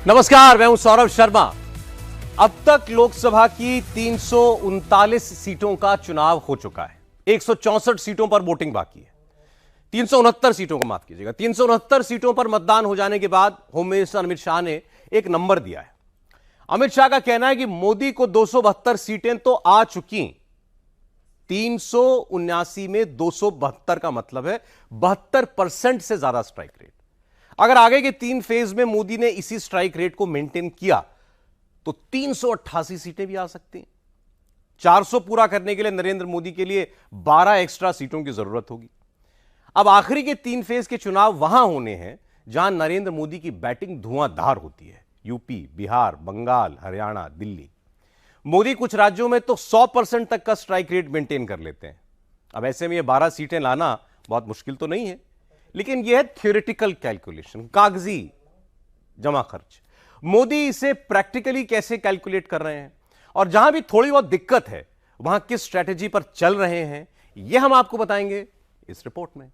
नमस्कार, मैं हूं सौरभ शर्मा। अब तक लोकसभा की 339 सीटों का चुनाव हो चुका है। 164 सीटों पर वोटिंग बाकी है। 369 सीटों को माफ कीजिएगा। 369 सीटों पर मतदान हो जाने के बाद होम मिनिस्टर अमित शाह ने एक नंबर दिया है। अमित शाह का कहना है कि मोदी को 272 सीटें तो आ चुकी। 379 में 272 का मतलब है 72% से ज्यादा स्ट्राइक रेट। अगर आगे के 3 फेज में मोदी ने इसी स्ट्राइक रेट को मेंटेन किया तो 388 सीटें भी आ सकती हैं। 400 पूरा करने के लिए नरेंद्र मोदी के लिए 12 एक्स्ट्रा सीटों की जरूरत होगी। अब आखिरी के 3 फेज के चुनाव वहां होने हैं जहां नरेंद्र मोदी की बैटिंग धुआंधार होती है। यूपी, बिहार, बंगाल, हरियाणा, दिल्ली। मोदी कुछ राज्यों में तो 100% तक का स्ट्राइक रेट मेंटेन कर लेते हैं। अब ऐसे में ये 12 सीटें लाना बहुत मुश्किल तो नहीं है, लेकिन यह है थ्योरेटिकल कैलकुलेशन, कागजी जमा खर्च। मोदी इसे प्रैक्टिकली कैसे कैलकुलेट कर रहे हैं और जहां भी थोड़ी बहुत दिक्कत है वहां किस स्ट्रेटेजी पर चल रहे हैं, यह हम आपको बताएंगे इस रिपोर्ट में।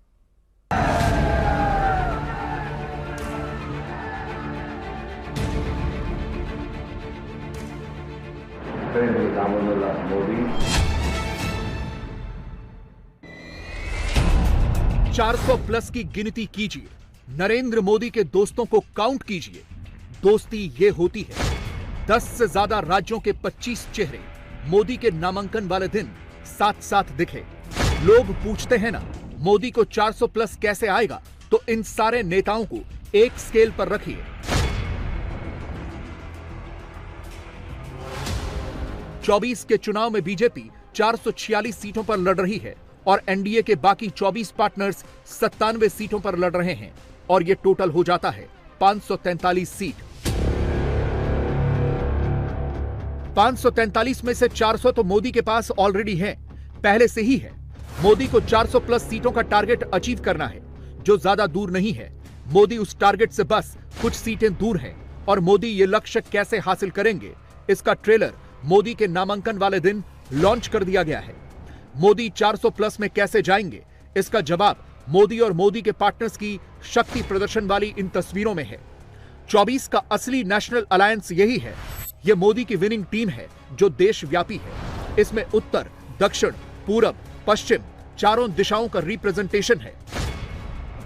मोदी 400 प्लस की गिनती कीजिए, नरेंद्र मोदी के दोस्तों को काउंट कीजिए। दोस्ती ये होती है 10 से ज्यादा राज्यों के 25 चेहरे मोदी के नामांकन वाले दिन साथ साथ दिखे। लोग पूछते हैं ना, मोदी को 400 प्लस कैसे आएगा, तो इन सारे नेताओं को एक स्केल पर रखिए। 24 के चुनाव में बीजेपी 446 सीटों पर लड़ रही है और एनडीए के बाकी 24 पार्टनर्स 97 सीटों पर लड़ रहे हैं और यह टोटल हो जाता है 543 सीट। 543 में से 400 तो मोदी के पास ऑलरेडी है, पहले से ही है। मोदी को 400 प्लस सीटों का टारगेट अचीव करना है, जो ज्यादा दूर नहीं है। मोदी उस टारगेट से बस कुछ सीटें दूर हैं और मोदी ये लक्ष्य कैसे हासिल करेंगे, इसका ट्रेलर मोदी के नामांकन वाले दिन लॉन्च कर दिया गया है। मोदी 400 प्लस में कैसे जाएंगे, इसका जवाब मोदी और मोदी के पार्टनर्स की शक्ति प्रदर्शन वाली इन तस्वीरों में है। 24 का असली नेशनल अलायंस यही है। यह मोदी की विनिंग टीम है जो देशव्यापी है। इसमें उत्तर, दक्षिण, पूरब, पश्चिम चारों दिशाओं का रिप्रेजेंटेशन है।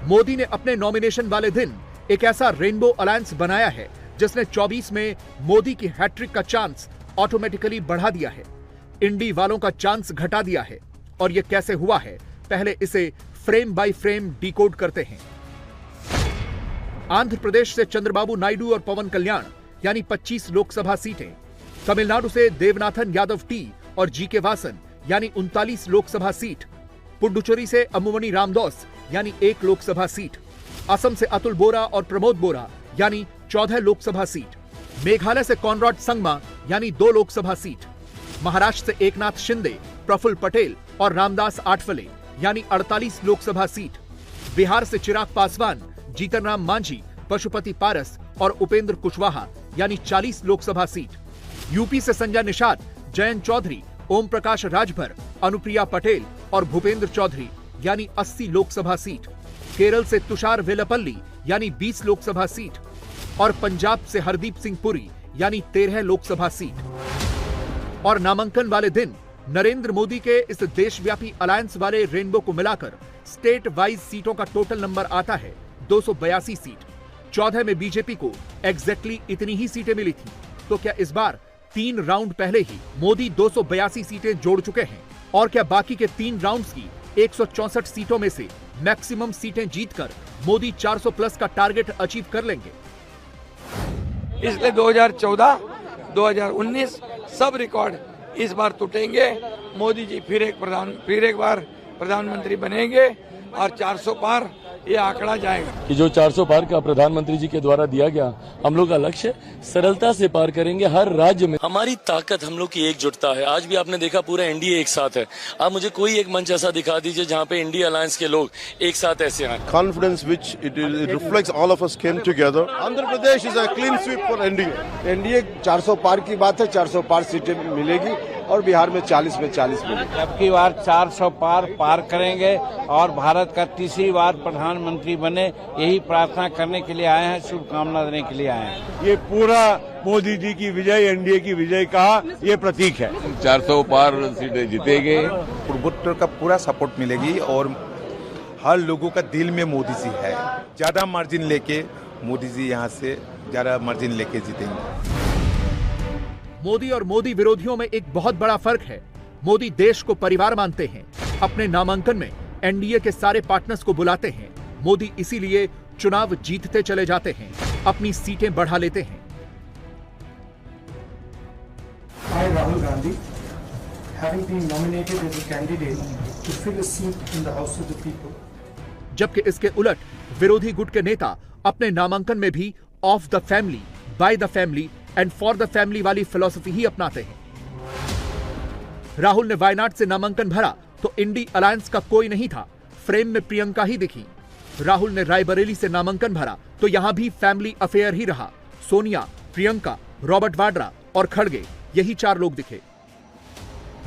मोदी ने अपने नॉमिनेशन वाले दिन एक ऐसा रेनबो अलायंस बनाया है जिसने 24 में मोदी की हैट्रिक का चांस ऑटोमेटिकली बढ़ा दिया है, इंडी वालों का चांस घटा दिया है। और यह कैसे हुआ है, पहले इसे फ्रेम बाय फ्रेम डिकोड करते हैं। आंध्र प्रदेश से चंद्रबाबू नायडू और पवन कल्याण यानी 25 लोकसभा सीटें। तमिलनाडु से देवनाथन यादव टी और जीके वासन यानी 39 लोकसभा सीट। पुडुचेरी से अम्मुमणि रामदोस यानी 1 लोकसभा सीट। असम से अतुल बोरा और प्रमोद बोरा यानी 14 लोकसभा सीट। मेघालय से कॉनराड संगमा यानी 2 लोकसभा सीट। महाराष्ट्र से एकनाथ शिंदे, प्रफुल्ल पटेल और रामदास आठवले यानी 48 लोकसभा सीट। बिहार से चिराग पासवान, जीतन राम मांझी, पशुपति पारस और उपेंद्र कुशवाहा यानी 40 लोकसभा सीट। यूपी से संजय निषाद, जयंत चौधरी, ओम प्रकाश राजभर, अनुप्रिया पटेल और भूपेंद्र चौधरी यानी 80 लोकसभा सीट। केरल से तुषार वेलपल्ली यानी 20 लोकसभा सीट और पंजाब से हरदीप सिंह पुरी यानी 13 लोकसभा सीट। और नामांकन वाले दिन नरेंद्र मोदी के इस देशव्यापी अलायंस वाले रेनबो को मिलाकर स्टेट वाइज सीटों का टोटल नंबर आता है 282 सीट। 14 में बीजेपी को एग्जैक्टली इतनी ही सीटें मिली थी। तो क्या इस बार 3 राउंड पहले ही मोदी 282 सीटें जोड़ चुके हैं? और क्या बाकी के 3 राउंड्स की 164 सीटों में से मैक्सिमम सीटें जीतकर मोदी 400 प्लस का टारगेट अचीव कर लेंगे? इसलिए 2014, 2019 सब रिकॉर्ड इस बार टूटेंगे। मोदी जी फिर एक बार प्रधानमंत्री बनेंगे और 400 पार ये आंकड़ा जाएगा कि जो 400 पार का प्रधानमंत्री जी के द्वारा दिया गया, हम लोग का लक्ष्य सरलता से पार करेंगे। हर राज्य में हमारी ताकत, हम लोग की एकजुटता है। आज भी आपने देखा पूरा एनडीए एक साथ है। आप मुझे कोई एक मंच ऐसा दिखा दीजिए जहाँ पे इंडिया अलायंस के लोग एक साथ ऐसे आए। Confidence which it reflects all of us came together. Andhra Pradesh is a clean sweep for NDA. NDA 400 पार की बात है, 400 पार सीटें मिलेगी और बिहार में 40 में 40 मिलेगा। अब की बार 400 पार करेंगे और भारत का तीसरी बार प्रधानमंत्री बने, यही प्रार्थना करने के लिए आए हैं, शुभकामना देने के लिए आए हैं। ये पूरा मोदी जी की विजय, एनडीए की विजय का ये प्रतीक है। 400 पार सीटें जीतेंगे। पूर्वोत्तर का पूरा सपोर्ट मिलेगी और हर लोगों का दिल में मोदी जी है। ज्यादा मार्जिन लेके मोदी जी यहाँ से ज्यादा मार्जिन लेके जीतेंगे। मोदी और मोदी विरोधियों में एक बहुत बड़ा फर्क है। मोदी देश को परिवार मानते हैं। अपने नामांकन में एनडीए के सारे पार्टनर्स को बुलाते हैं। मोदी इसीलिए चुनाव जीतते चले जाते हैं, अपनी सीटें बढ़ा लेते हैं। I, Rahul Gandhi, having been nominated as a candidate to fill a seat in the House of the People. जबकि इसके उलट विरोधी गुट के नेता अपने नामांकन में भी of the family, by the family and for the family वाली फिलॉसफी ही अपनाते हैं। राहुल ने वायनाड से नामांकन भरा तो इंडी अलायंस का कोई नहीं था, फ्रेम में प्रियंका ही दिखी। राहुल ने रायबरेली से नामांकन भरा तो यहां भी फैमिली अफेयर ही रहा। सोनिया, प्रियंका, रॉबर्ट वाड्रा और खड़गे, यही 4 लोग दिखे।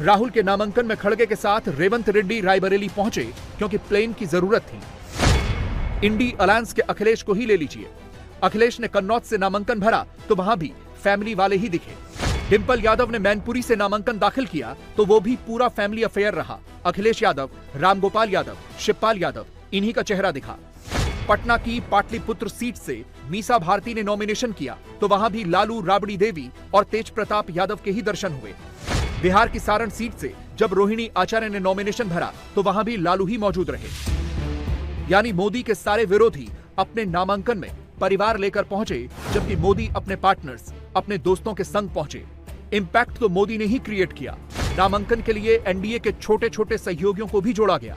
राहुल के नामांकन में खड़गे के साथ रेवंत रेड्डी रायबरेली पहुंचे क्योंकि प्लेन की जरूरत थी। इंडी अलायंस के अखिलेश को ही ले लीजिए। अखिलेश ने कन्नौज से नामांकन भरा तो वहां भी फैमिली वाले ही दिखे। डिंपल यादव ने मैनपुरी से नामांकन दाखिल किया तो वो भी पूरा फैमिली अफेयर रहा। अखिलेश यादव, रामगोपाल यादव, शिवपाल यादव, इन्हीं का चेहरा दिखा। पटना की पाटलिपुत्र सीट से मीसा भारती ने नॉमिनेशन किया तो वहां भी लालू, राबड़ी देवी और तेज प्रताप यादव के ही दर्शन हुए। बिहार की सारण सीट से जब रोहिणी आचार्य ने नॉमिनेशन भरा तो वहां भी लालू ही मौजूद रहे। यानी मोदी के सारे विरोधी अपने नामांकन में परिवार लेकर पहुंचे, जबकि मोदी अपने पार्टनर्स, अपने दोस्तों के संग पहुंचे। इंपैक्ट तो मोदी ने ही क्रिएट किया। नामांकन के लिए एनडीए के छोटे छोटे सहयोगियों को भी जोड़ा गया।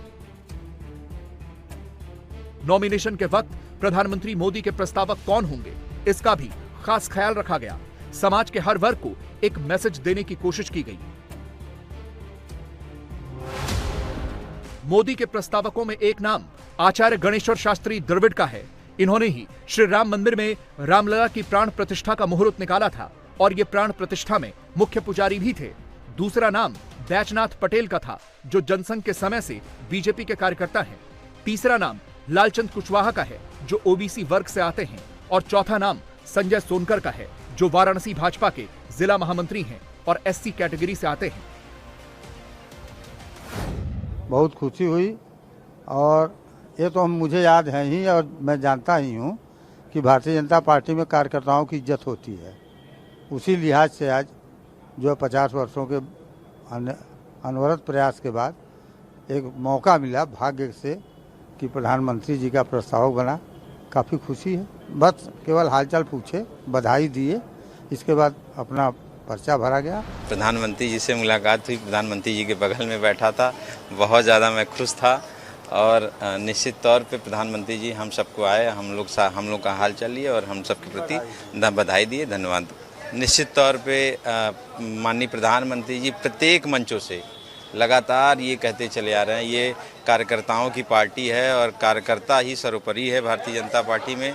नॉमिनेशन के वक्त प्रधानमंत्री मोदी के प्रस्तावक कौन होंगे, इसका भी खास ख्याल रखा गया। समाज के हर वर्ग को एक मैसेज देने की कोशिश की गई। मोदी के प्रस्तावकों में एक नाम आचार्य गणेश्वर शास्त्री द्रविड़ का है। इन्होंने ही श्री राम मंदिर में रामलला की प्राण प्रतिष्ठा का मुहूर्त निकाला था और ये प्राण प्रतिष्ठा में मुख्य पुजारी भी थे। दूसरा नाम बैजनाथ पटेल का था, जो जनसंघ के समय से बीजेपी के कार्यकर्ता हैं। तीसरा नाम लालचंद कुशवाहा का है, जो ओबीसी वर्ग से आते हैं। और चौथा नाम संजय सोनकर का है, जो वाराणसी भाजपा के जिला महामंत्री हैं और एससी कैटेगरी से आते हैं। बहुत खुशी हुई और ये तो मुझे याद है ही और मैं जानता ही हूँ कि भारतीय जनता पार्टी में कार्यकर्ताओं की इज्जत होती है। उसी लिहाज से आज जो 50 वर्षों के अनवरत प्रयास के बाद एक मौका मिला भाग्य से कि प्रधानमंत्री जी का प्रस्तावक बना, काफ़ी खुशी है। बस केवल हालचाल पूछे, बधाई दिए, इसके बाद अपना पर्चा भरा गया। प्रधानमंत्री जी से मुलाकात हुई, प्रधानमंत्री जी के बगल में बैठा था, बहुत ज़्यादा मैं खुश था और निश्चित तौर पे प्रधानमंत्री जी हम सबको आए, हम लोग का हाल चाल लिए और हम सबके प्रति बधाई दिए, धन्यवाद। निश्चित तौर पे माननीय प्रधानमंत्री जी प्रत्येक मंचों से लगातार ये कहते चले आ रहे हैं, ये कार्यकर्ताओं की पार्टी है और कार्यकर्ता ही सर्वोपरि है भारतीय जनता पार्टी में।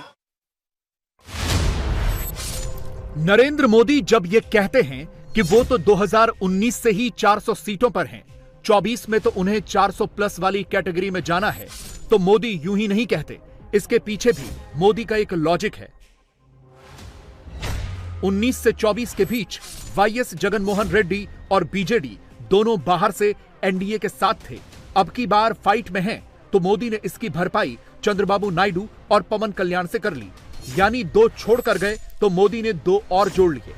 नरेंद्र मोदी जब ये कहते हैं कि वो तो 2019 से ही 400 सीटों पर हैं, 24 में तो उन्हें 400 प्लस वाली कैटेगरी में जाना है, तो मोदी यूं ही नहीं कहते। इसके पीछे भी मोदी का एक लॉजिक है। 19 से 24 के बीच वाईएस जगनमोहन रेड्डी और बीजेडी दोनों बाहर से एनडीए के साथ थे। अब की बार फाइट में हैं, तो मोदी ने इसकी भरपाई चंद्रबाबू नायडू और पवन कल्याण से कर ली। यानी 2 छोड़कर गए तो मोदी ने 2 और जोड़ लिए।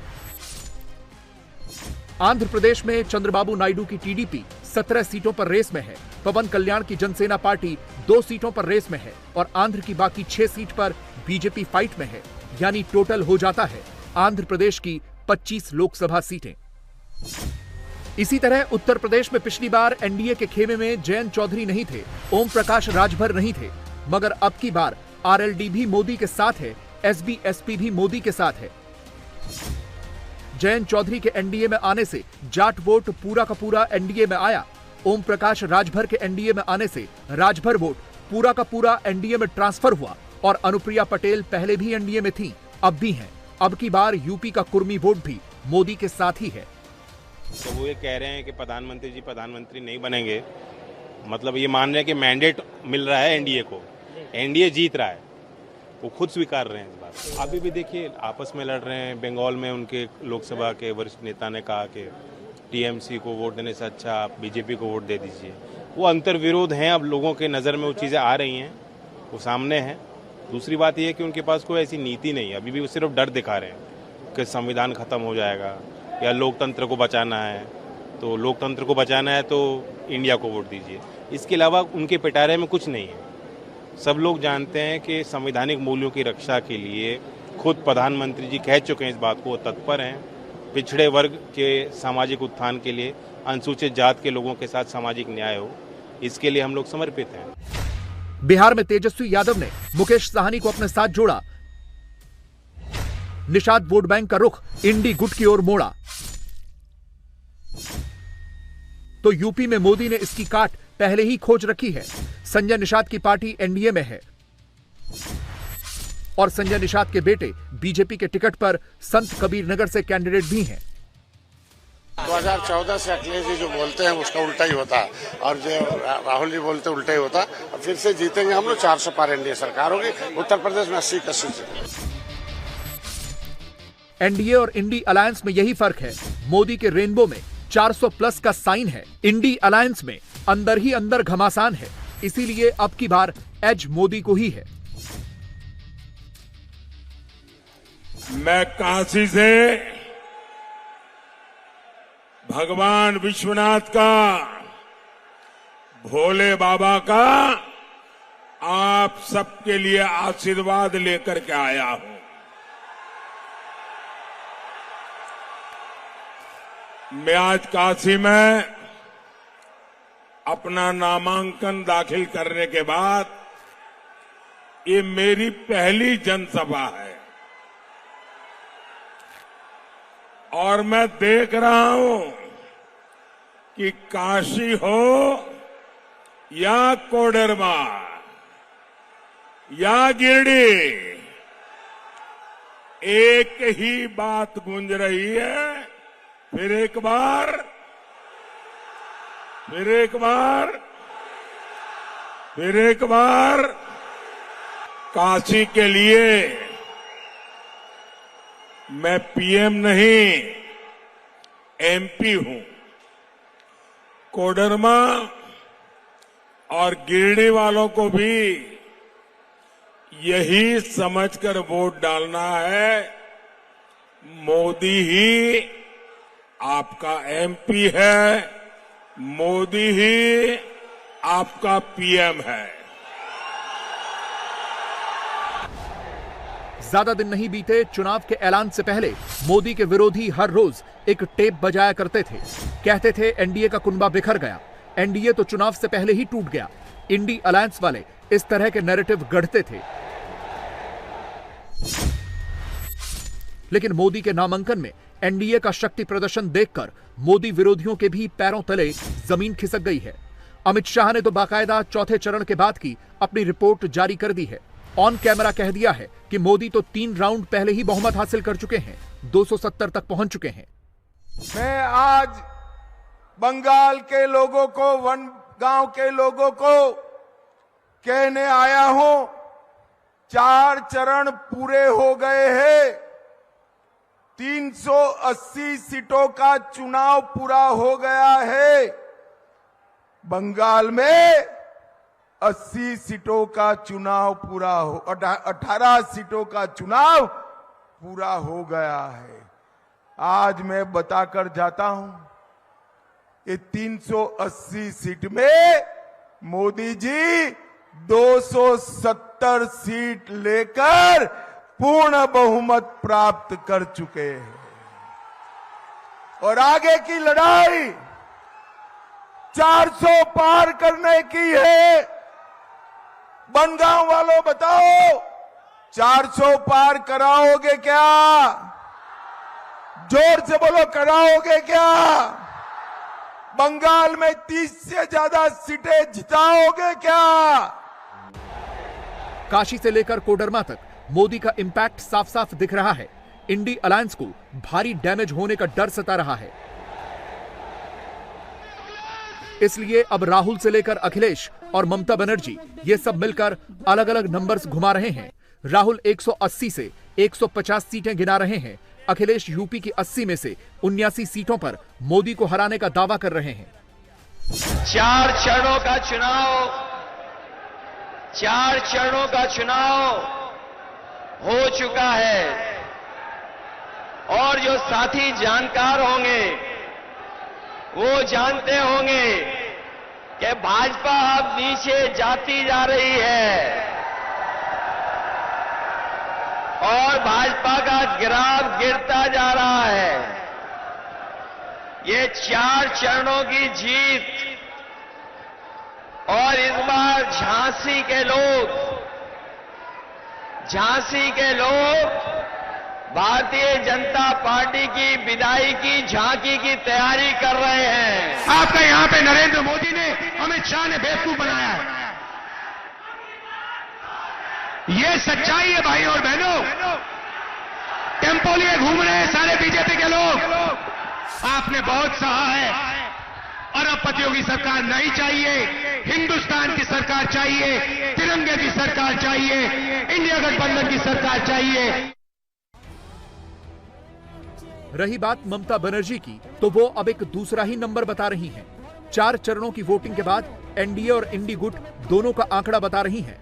आंध्र प्रदेश में चंद्रबाबू नायडू की टीडीपी 17 सीटों पर रेस में है। पवन कल्याण की जनसेना पार्टी 2 सीटों पर रेस में है और आंध्र की बाकी 6 सीट पर बीजेपी फाइट में है। यानी टोटल हो जाता है आंध्र प्रदेश की 25 लोकसभा सीटें। इसी तरह उत्तर प्रदेश में पिछली बार एनडीए के खेमे में जयंत चौधरी नहीं थे, ओम प्रकाश राजभर नहीं थे, मगर अब की बार आरएलडी भी मोदी के साथ है, एसबी-एसपी भी मोदी के साथ है। जयंत चौधरी के एनडीए में आने से जाट वोट पूरा का पूरा एनडीए में आया। ओम प्रकाश राजभर के एनडीए में आने से राजभर वोट पूरा का पूरा एनडीए में ट्रांसफर हुआ। और अनुप्रिया पटेल पहले भी एनडीए में थी, अब भी हैं। अब की बार यूपी का कुर्मी वोट भी मोदी के साथ ही है। तो वो ये कह रहे हैं कि प्रधानमंत्री जी प्रधानमंत्री नहीं बनेंगे, मतलब ये मान रहे हैं कि मैंडेट मिल रहा है एनडीए को, एनडीए जीत रहा है, वो खुद स्वीकार रहे हैं इस बात। अभी भी देखिए आपस में लड़ रहे हैं। बंगाल में उनके लोकसभा के वरिष्ठ नेता ने कहा कि टीएमसी को वोट देने से अच्छा आप बीजेपी को वोट दे दीजिए। वो अंतर विरोध हैं, अब लोगों के नज़र में वो चीज़ें आ रही हैं, वो सामने हैं। दूसरी बात यह है कि उनके पास कोई ऐसी नीति नहीं है, अभी भी वो सिर्फ डर दिखा रहे हैं कि संविधान खत्म हो जाएगा या लोकतंत्र को बचाना है, तो लोकतंत्र को बचाना है तो इंडिया को वोट दीजिए। इसके अलावा उनके पिटारे में कुछ नहीं है। सब लोग जानते हैं कि संवैधानिक मूल्यों की रक्षा के लिए खुद प्रधानमंत्री जी कह चुके हैं इस बात को, वो तत्पर हैं। पिछड़े वर्ग के सामाजिक उत्थान के लिए, अनुसूचित जात के लोगों के साथ सामाजिक न्याय हो, इसके लिए हम लोग समर्पित हैं। बिहार में तेजस्वी यादव ने मुकेश साहनी को अपने साथ जोड़ा। निषाद वोट बैंक का रुख इंडी गुट की ओर मोड़ा। तो यूपी में मोदी ने इसकी काट पहले ही खोज रखी है। संजय निषाद की पार्टी एनडीए में है और संजय निषाद के बेटे बीजेपी के टिकट पर संत कबीर नगर से कैंडिडेट भी हैं। 2014 से अखिलेश जी जो बोलते हैं उसका उल्टा ही होता है और जो राहुल जी बोलते हैं उल्टा ही होता है। फिर से जीतेंगे हम लोग, 400 पार एनडीए सरकार होगी। उत्तर प्रदेश में 80 सीटें। एनडीए और इंडी अलायंस में यही फर्क है। मोदी के रेनबो में 400 प्लस का साइन है, इंडी अलायंस में अंदर ही अंदर घमासान है। इसीलिए अब की बार एज मोदी को ही है। मैं काशी से भगवान विश्वनाथ का, भोले बाबा का आप सबके लिए आशीर्वाद लेकर के आया हूं। मैं आज काशी में अपना नामांकन दाखिल करने के बाद ये मेरी पहली जनसभा है और मैं देख रहा हूं कि काशी हो या कोडरमा या गिरिडीह, एक ही बात गूंज रही है। फिर एक बार, फिर एक बार, फिर एक बार काशी के लिए मैं पीएम नहीं एमपी हूं। कोडरमा और गिरिडीह वालों को भी यही समझकर वोट डालना है, मोदी ही आपका एमपी है, मोदी ही आपका पीएम है। ज्यादा दिन नहीं बीते, चुनाव के ऐलान से पहले मोदी के विरोधी हर रोज एक टेप बजाया करते थे। कहते थे एनडीए का कुनबा बिखर गया, एनडीए तो चुनाव से पहले ही टूट गया। इंडी अलायंस वाले इस तरह के नैरेटिव गढ़ते थे। लेकिन मोदी के नामांकन में एनडीए का शक्ति प्रदर्शन देखकर मोदी विरोधियों के भी पैरों तले जमीन खिसक गई है। अमित शाह ने तो बाकायदा चौथे चरण के बाद की अपनी रिपोर्ट जारी कर दी है। ऑन कैमरा कह दिया है कि मोदी तो 3 राउंड पहले ही बहुमत हासिल कर चुके हैं, 270 तक पहुंच चुके हैं। मैं आज बंगाल के लोगों को, वन गांव के लोगों को कहने आया हूं, 4 चरण पूरे हो गए हैं, 380 सीटों का चुनाव पूरा हो गया है। बंगाल में 80 सीटों का चुनाव पूरा हो, 18 सीटों का चुनाव पूरा हो गया है। आज मैं बताकर जाता हूं, ये 380 सीट में मोदी जी 270 सीट लेकर पूर्ण बहुमत प्राप्त कर चुके हैं और आगे की लड़ाई 400 पार करने की है। बनगांव वालों बताओ, 400 पार कराओगे क्या? जोर से बोलो, कराओगे क्या? बंगाल में 30 से ज्यादा सीटें जिताओगे क्या? काशी से लेकर कोडरमा तक मोदी का इंपैक्ट साफ साफ दिख रहा है। इंडी अलायंस को भारी डैमेज होने का डर सता रहा है। इसलिए अब राहुल से लेकर अखिलेश और ममता बनर्जी ये सब मिलकर अलग अलग नंबर्स घुमा रहे हैं। राहुल 180 से 150 सीटें गिना रहे हैं। अखिलेश यूपी की 80 में से 79 सीटों पर मोदी को हराने का दावा कर रहे हैं। 4 चरणों का चुनाव हो चुका है और जो साथी जानकार होंगे वो जानते होंगे कि भाजपा अब नीचे जाती जा रही है और भाजपा का ग्राफ गिरता जा रहा है। ये 4 चरणों की जीत और इस बार झांसी के लोग भारतीय जनता पार्टी की विदाई की झांकी की तैयारी कर रहे हैं। आपका यहां पे नरेंद्र मोदी ने अमित शाह ने बेवकूफ बनाया है। ये सच्चाई है भाई और बहनों। टेम्पो लिए घूम रहे हैं सारे बीजेपी के लोग। आपने बहुत सहा है। अरबपतियों की सरकार नहीं चाहिए, हिंदुस्तान की सरकार चाहिए, तिरंगे की सरकार चाहिए, इंडिया गठबंधन की सरकार चाहिए। रही बात ममता बनर्जी की, तो वो अब एक दूसरा ही नंबर बता रही हैं। 4 चरणों की वोटिंग के बाद एनडीए और इंडी गुट दोनों का आंकड़ा बता रही हैं।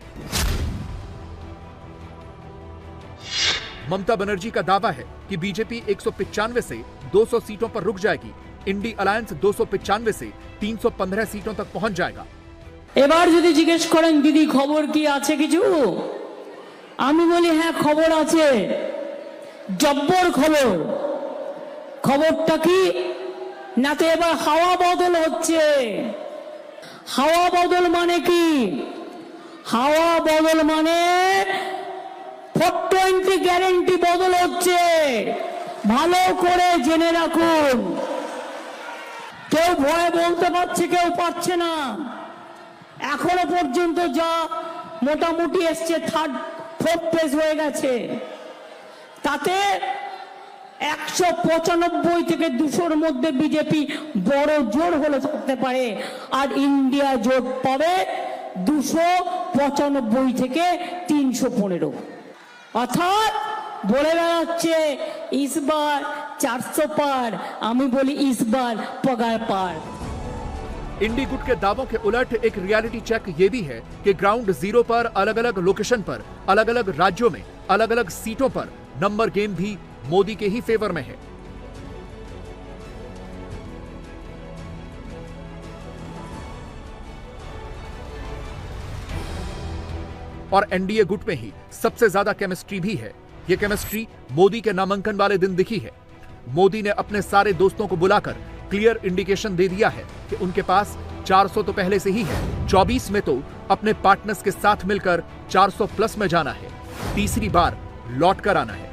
ममता बनर्जी का दावा है कि बीजेपी 195 से 200 सीटों पर रुक जाएगी। इंडी अलायंस 295 से 315 सीटों तक पहुंच जाएगा। এবার যদি জিজ্ঞেস করেন দিদি খবর কি আছে কিছু, আমি বলি হ্যাঁ খবর আছে, জব্বর খবর। খবরটা কি না, তো এবার হাওয়া বদল হচ্ছে। হাওয়া বদল মানে কি? হাওয়া বদল মানে 420 গ্যারান্টি বদল হচ্ছে। ভালো করে জেনে রাখুন। কেউ ভয়ে বলতে পারছে, কেউ পারছে না। এখনো পর্যন্ত যা মোটামুটি এসছে 4th পেজ হয়ে গেছে, তাতে 195 থেকে 200-র মধ্যে বিজেপি বড় জোর হলে থাকতে পারে, আর ইন্ডিয়া জোট পাবে 295 থেকে 315। অর্থাৎ বলে বেড়াচ্ছে ইসবার 400 পার, আমি বলি ইসবার পগার পার। इंडी गुट के दावों के उलट एक रियलिटी चेक ये भी है कि ग्राउंड जीरो पर अलग अलग लोकेशन पर अलग अलग राज्यों में अलग अलग सीटों पर नंबर गेम भी मोदी के ही फेवर में है। और एनडीए गुट में ही सबसे ज्यादा केमिस्ट्री भी है। यह केमिस्ट्री मोदी के नामांकन वाले दिन दिखी है। मोदी ने अपने सारे दोस्तों को बुलाकर क्लियर इंडिकेशन दे दिया है कि उनके पास 400 तो पहले से ही है, 24 में तो अपने पार्टनर्स के साथ मिलकर 400 प्लस में जाना है, तीसरी बार लौट कर आना है।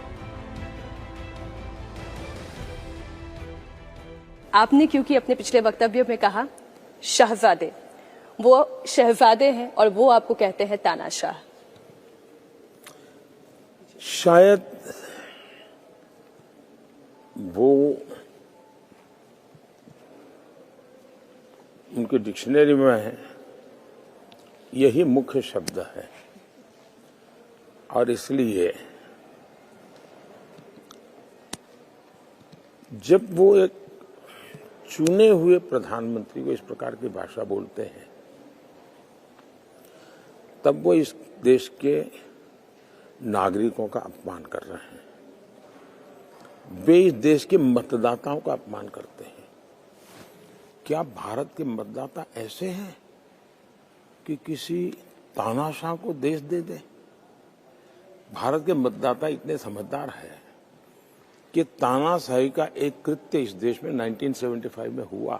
आपने क्योंकि अपने पिछले वक्तव्य में कहा शहजादे, वो शहजादे हैं और वो आपको कहते हैं तानाशाह। शायद वो उनके डिक्शनरी में है, यही मुख्य शब्द है, और इसलिए जब वो एक चुने हुए प्रधानमंत्री को इस प्रकार की भाषा बोलते हैं, तब वो इस देश के नागरिकों का अपमान कर रहे हैं। वे इस देश के मतदाताओं का अपमान करते हैं। क्या भारत के मतदाता ऐसे हैं कि किसी तानाशाह को देश दे दे? भारत के मतदाता इतने समझदार हैं कि तानाशाही का एक कृत्य इस देश में 1975 में हुआ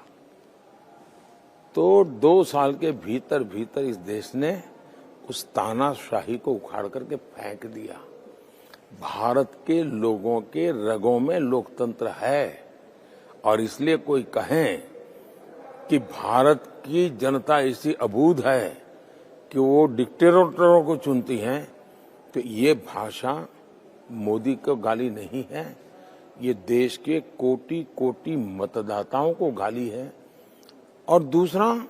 तो 2 साल के भीतर भीतर इस देश ने उस तानाशाही को उखाड़ करके फेंक दिया। भारत के लोगों के रगों में लोकतंत्र है, और इसलिए कोई कहें कि भारत की जनता ऐसी अबूझ है कि वो डिक्टेटरों को चुनती है, तो ये भाषा मोदी को गाली नहीं है, ये देश के कोटि कोटि मतदाताओं को गाली है। और दूसरा,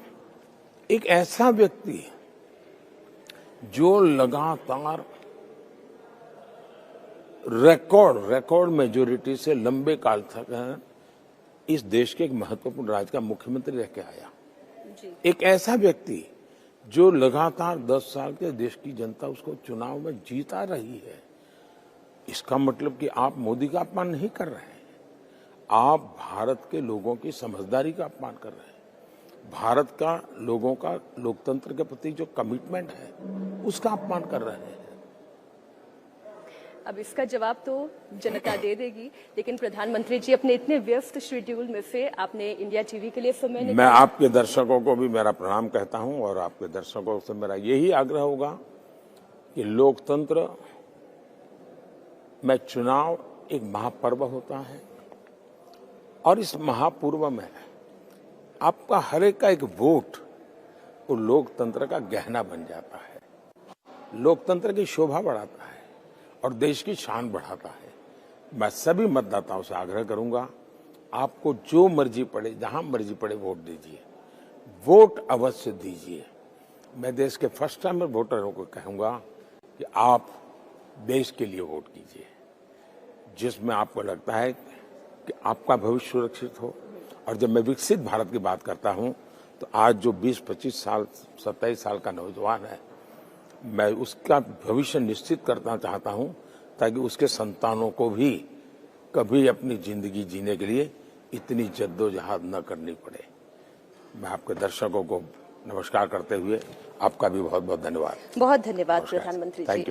एक ऐसा व्यक्ति जो लगातार रिकॉर्ड मेजोरिटी से लंबे काल तक इस देश के एक महत्वपूर्ण राज्य का मुख्यमंत्री रह के आया। एक ऐसा व्यक्ति जो लगातार 10 साल के देश की जनता उसको चुनाव में जीता रही है। इसका मतलब कि आप मोदी का अपमान नहीं कर रहे हैं, आप भारत के लोगों की समझदारी का अपमान कर रहे हैं। भारत का लोगों का लोकतंत्र के प्रति जो कमिटमेंट है उसका अपमान कर रहे हैं। अब इसका जवाब तो जनता दे देगी, लेकिन प्रधानमंत्री जी अपने इतने व्यस्त शेड्यूल में से आपने इंडिया टीवी के लिए समय निकाला। मैं आपके दर्शकों को भी मेरा प्रणाम कहता हूं और आपके दर्शकों से मेरा यही आग्रह होगा कि लोकतंत्र में चुनाव एक महापर्व होता है और इस महापर्व में आपका हर एक का एक वोट वो लोकतंत्र का गहना बन जाता है, लोकतंत्र की शोभा बढ़ाता है और देश की शान बढ़ाता है। मैं सभी मतदाताओं से आग्रह करूंगा, आपको जो मर्जी पड़े, जहां मर्जी पड़े, वोट दीजिए, वोट अवश्य दीजिए। मैं देश के फर्स्ट टाइम वोटरों को कहूंगा कि आप देश के लिए वोट कीजिए, जिसमें आपको लगता है कि आपका भविष्य सुरक्षित हो। और जब मैं विकसित भारत की बात करता हूं तो आज जो 20-25 साल 27 साल का नौजवान है, मैं उसका भविष्य निश्चित करना चाहता हूं ताकि उसके संतानों को भी कभी अपनी जिंदगी जीने के लिए इतनी जद्दोजहद न करनी पड़े। मैं आपके दर्शकों को नमस्कार करते हुए आपका भी बहुत बहुत धन्यवाद। बहुत धन्यवाद प्रधानमंत्री जी। Thank you.